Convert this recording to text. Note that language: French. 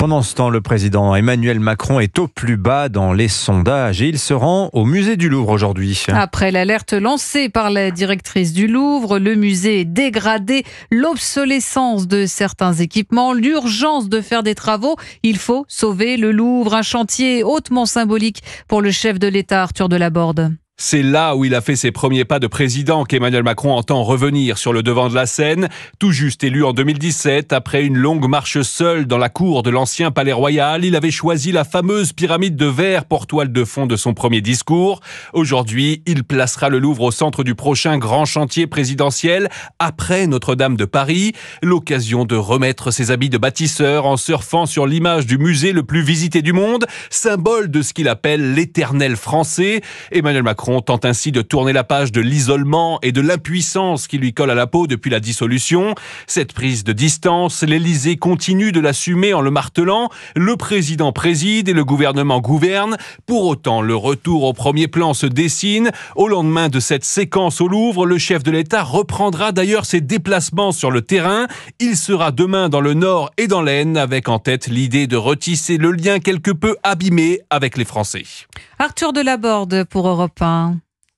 Pendant ce temps, le président Emmanuel Macron est au plus bas dans les sondages et il se rend au musée du Louvre aujourd'hui. Après l'alerte lancée par la directrice du Louvre, le musée est dégradé, l'obsolescence de certains équipements, l'urgence de faire des travaux. Il faut sauver le Louvre, un chantier hautement symbolique pour le chef de l'État, Arthur Delaborde. C'est là où il a fait ses premiers pas de président qu'Emmanuel Macron entend revenir sur le devant de la scène. Tout juste élu en 2017, après une longue marche seule dans la cour de l'ancien palais royal, il avait choisi la fameuse pyramide de verre pour toile de fond de son premier discours. Aujourd'hui, il placera le Louvre au centre du prochain grand chantier présidentiel après Notre-Dame de Paris. L'occasion de remettre ses habits de bâtisseur en surfant sur l'image du musée le plus visité du monde, symbole de ce qu'il appelle l'éternel français. Emmanuel Macron tente ainsi de tourner la page de l'isolement et de l'impuissance qui lui colle à la peau depuis la dissolution. Cette prise de distance, l'Élysée continue de l'assumer en le martelant. Le président préside et le gouvernement gouverne. Pour autant, le retour au premier plan se dessine. Au lendemain de cette séquence au Louvre, le chef de l'État reprendra d'ailleurs ses déplacements sur le terrain. Il sera demain dans le Nord et dans l'Aisne, avec en tête l'idée de retisser le lien quelque peu abîmé avec les Français. Arthur Delaborde pour Europe 1.